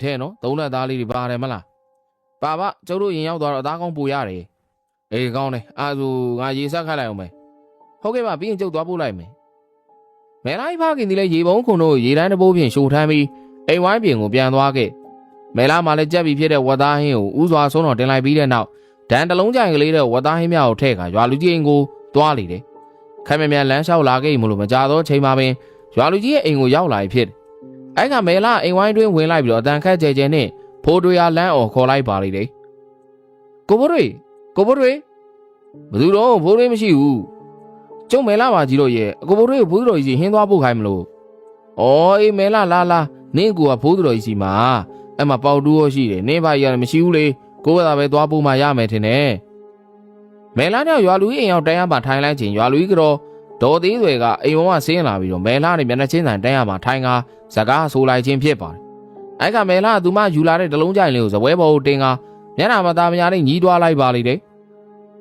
ထဲနော်သုံးလက်သားလေးတွေပါတယ်မလားပါပါကျုပ်တို့ရင်ရောက်သွားတော့အသားကောင်းပူရတယ်အေးကောင်းတယ်အားဆိုငါရေဆက်ခိုင်းလိုက်အောင်မယ်ဟုတ်ကဲ့ပါပြီးရင်ကျုပ်သွားပို့လိုက်မယ်မဲလိုက်ဖခင်ဒီလေရေပုံးခုံတို့ရေတန်းတဘိုးပြင်ရှို့ထမ်းပြီးအိမ်ဝိုင်းပြင်ကိုပြန်သွားခဲ့မဲလာမှလည်းကြက်ပြီးဖြစ်တဲ့ဝတ်သားဟင်းကိုဥစွာဆုံးတော်တင်လိုက်ပြီးတဲ့နောက်ဒန်တလုံးကြိုင်ကလေးတဲ့ဝတ်သားဟင်းများကိုထည့်ခါရွာလူကြီးအိမ်ကိုသွားလေတယ်ခိုင်မြမြန်လမ်းလျှောက်လာခဲ့မလို့မကြတော့ချိန်မှာပင်ရွာလူကြီးရဲ့အိမ်ကိုရောက်လာဖြစ်အဲ့ကမဲလာအိမ်ဝိုင်းတွင်းဝင်လိုက်ပြီးတော့အတန်ခတ်ကြဲကြဲနဲ့ဖိုးတွေရလမ်းအော်ခေါ်လိုက်ပါလေတယ်ကိုဘိုးတွေဘယ်သူတော့ဖိုးတွေမရှိဘူးကျုံမဲလာပါကြီးတော့ရဲ့အကိုဘိုးတွေကိုဖိုးတော်ကြီးဟင်းသွားပို့ခိုင်းမလို့ဩအေးမဲလာလာနင်းကူကဖိုးတော်ကြီးစီမှာအဲ့မှာပေါတူးရောရှိတယ်နင်းဘာကြီးကမရှိဘူးလေကိုကသာပဲသွားပို့မှရမယ်ထင်တယ်မဲလာကြောင့်ရွာလူကြီးအိမ်အောင်တန်းရမှာထိုင်လိုက်ချင်းရွာလူကြီးကတော့ဒေါ်သေးွယ်ကအိမ်ဝန်းကဆင်းလာပြီးတော့မဲလာနဲ့မျက်နှာချင်းဆိုင်တန်းရမှာထိုင်ကစကားဆိုလိုက်ချင်းဖြစ်ပါတယ်အဲ့ကမဲလာကသူမယူလာတဲ့တလုံးကြိုင်လေးကိုဇပွဲပေါ်ကိုတင်ကမျက်နှာမသားမညာနဲ့ညီးတွားလိုက်ပါလေတဲ့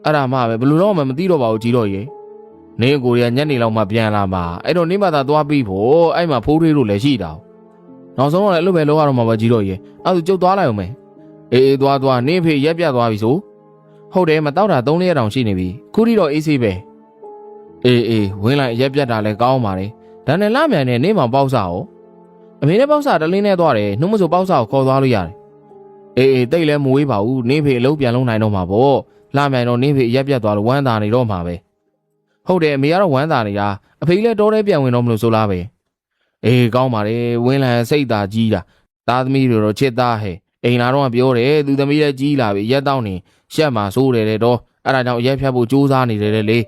အဲ့ဒါမှပဲဘလို့တော့မှမသိတော့ပါဘူးကြီးတော့ရေနင်းကိုရညနေလောက်မှပြန်လာမှာအဲ့တော့နင်းမသာသွားပြီးဖို့အဲ့မှာဖိုးထွေးတို့လည်းရှိတာနောက်ဆုံးတော့လည်းအဲ့လိုပဲလောက်ရတော့မှာပါကြီးတော့ရေအဲ့ဒါကျုပ်သွားလိုက်အောင်မယ်အေးသွားနင်းဖေရက်ပြတ်သွားပြီဆိုဟုတ်တယ်မတော့တာ3ရက်တောင်ရှိနေပြီခုထိတော့အေးဆေးပဲအေးဝင်းလိုက်ရက်ပြတ်တာလည်းကောင်းပါလေဒါနဲ့လမြန်နဲ့နင်းမောင်ပေါက်စားအောင်အမေနဲ့ပေါက်စားတလင်းနဲ့သွားတယ်နှုတ်မဆိုပေါက်စားကိုခေါ်သွားလို့ရတယ်အေးတိတ်လည်းမဝေးပါဘူးနင်းဖေအလုံးပြန်လုံးနိုင်တော့မှာပေါ့လမြန်တော့နင်းဖေရက်ပြတ်သွားလို့ဝမ်းသာနေတော့မှာပဲဟုတ်တယ်အမေကတော့ဝမ်းသာနေတာအဖေလည်းတော်တယ်ပြန်ဝင်တော့မလို့ဆိုလားပဲအေးကောင်းပါလေဝင်းလန်စိတ်သာကြီးတာသားသမီးတွေတော့ချစ်သားဟဲ့အိမ်လာတော့ပြောတယ်သူသမီးလည်းကြီးလာပြီရက်တော့နေရှက်မှာစိုးတယ်တဲ့တော့အဲ့ဒါကြောင့်ရက်ဖြတ်ဖို့ကြိုးစားနေတယ်လေ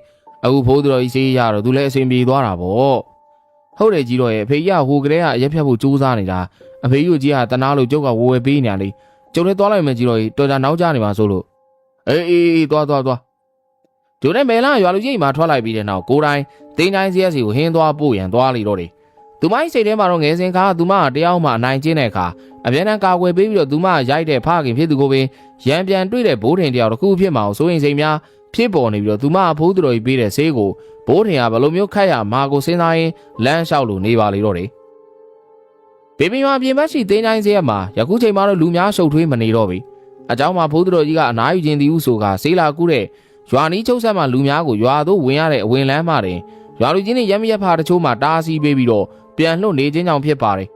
အခုဖိုးတော်ကြီးစေးရတော့သူလည်းအဆင်ပြေသွားတာပေါ့ဟုတ်တယ်ကြီးတော့ရဲ့အဖေကြီးကဟိုကလေးကရက်ဖြတ်ဖို့ကြိုးစားနေတာအဖေကြီးကြီးကတနာလို့ကျုပ်ကဝဝဲပေးနေရလေကျုပ်လည်းသွားလိုက်မယ်ကြီးတော့တော်ကြနောက်ကြနေမှာဆိုလို့အေးသွားကျိုးနဲ့မဲလာရွာလူကြီးမှာထွက်လိုက်ပြီးတဲ့နောက်ကိုတိုင်းတင်းတိုင်းစီကိုဟင်းသွားပို့ရန်သွားလေတော့တယ်သူမစိတ်ထဲမှာတော့ငယ်စဉ်ခါသူမတယောက်မှအနိုင်ကျင်းတဲ့အခါအပြန်အကာကွယ်ပေးပြီးတော့သူမရိုက်တဲ့ဖခင်ဖြစ်သူကိုပင်ရံပြန်တွေ့တဲ့ဘိုးထင်တယောက်တစ်ခုဖြစ်မှာစိုးရင်စိတ်များဖြစ်ပေါ်နေပြီးတော့သူမအဖိုးသူတော်ကြီးပေးတဲ့ဆေးကိုဘိုးထင်ကဘလို့မျိုးခတ်ရမှာကိုစဉ်းစားရင်းလမ်းလျှောက်လို့နေပါလေတော့တယ်ဘေဘီမာပြင်ပရှိတင်းတိုင်းစီမှာယခုချိန်မှာတော့လူများရှုပ်ထွေးမနေတော့ပြီအเจ้าမှာဖိုးသူတော်ကြီးကအနားယူခြင်းတည်ဟုဆိုကဆေးလာကူးတဲ့ရွာနီးချုပ်ဆက်မှာလူများကိုရွာသို့ဝင်ရတဲ့အဝင်လမ်းမှာတင်ရွာလူကြီးနဲ့ရမ်းရဖာတချို့မှာတားဆီးပေးပြီးတော့ပြန်လှုပ်နေခြင်းကြောင့်ဖြစ်ပါတယ်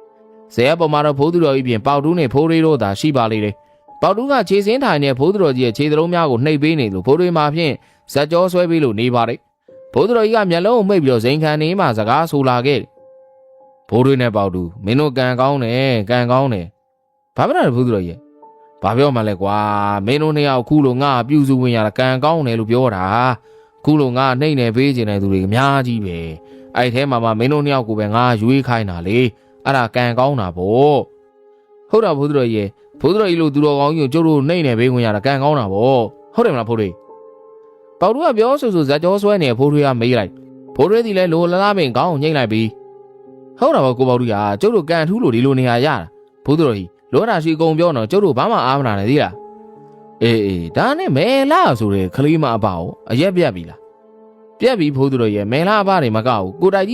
ဇဲပေါ်မှာတော့ဖိုးသူတော်ကြီးပြင်ပေါတူးနဲ့ဖိုးရီတို့သာရှိပါလေတယ်ပေါတူးကခြေစင်းထိုင်တဲ့ဖိုးသူတော်ကြီးရဲ့ခြေသလုံးများကိုနှိပ်ပေးနေလို့ဖိုးရီမှာဖြင့်ဇက်ကြောဆွဲပေးလို့နေပါတယ်ဖိုးသူတော်ကြီးကမျက်လုံးကိုမှိတ်ပြီးတော့ဇိမ်ခံနေမှစကားဆိုလာခဲ့ဖိုးရီနဲ့ပေါတူးမင်းတို့ကန်ကောင်းတယ်ဘာဖြစ်လဲဖိုးသူတော်ကြီးဘာပြောမှလဲကွာမင်းတို့နှစ်ယောက်ခုလိုငါပြုစုဝင်ရတာကန်ကောင်းတယ်လို့ပြောတာခုလိုငါနှိမ့်နေပေးခြင်းတဲ့သူတွေအများကြီးပဲအဲ့ထဲမှာမင်းတို့နှစ်ယောက်ကိုပဲငါရွေးခိုင်းတာလေအဲ့ဒါကန်ကောင်းတာပေါ့ဟုတ်တာဘုသူတော်ကြီးလို့သူတော်ကောင်းကြီးကိုကျုပ်တို့နှိမ့်နေပေးဝင်ရတာကန်ကောင်းတာပေါ့ဟုတ်တယ်မလားဖိုးတွေပေါတူကပြောဆိုဇက်ကြောဆွဲနေဖိုးတွေကမေးလိုက်ဖိုးတွေဒီလဲလိုလလားပင်ကောင်းအောင်ညှိလိုက်ပြီးဟုတ်တာပေါ့ကိုပေါတူကကျုပ်တို့ကန်ထူးလို့ဒီလိုနေရာရတာဘုသူတော်ကြီးလောတာရှိကုံပြောတော့ကျုပ်တို့ဘာမှအားမနာနဲ့သိလားအေးဒါနဲ့မဲလာဆိုတဲ့ခလေးမအပအောင်အရက်ပြက်ပြီလားပြက်ပြီဖိုးသူတော်ရဲ့မဲလာအပတွေမကောက်ဘူးကိုတိုက်ကြီး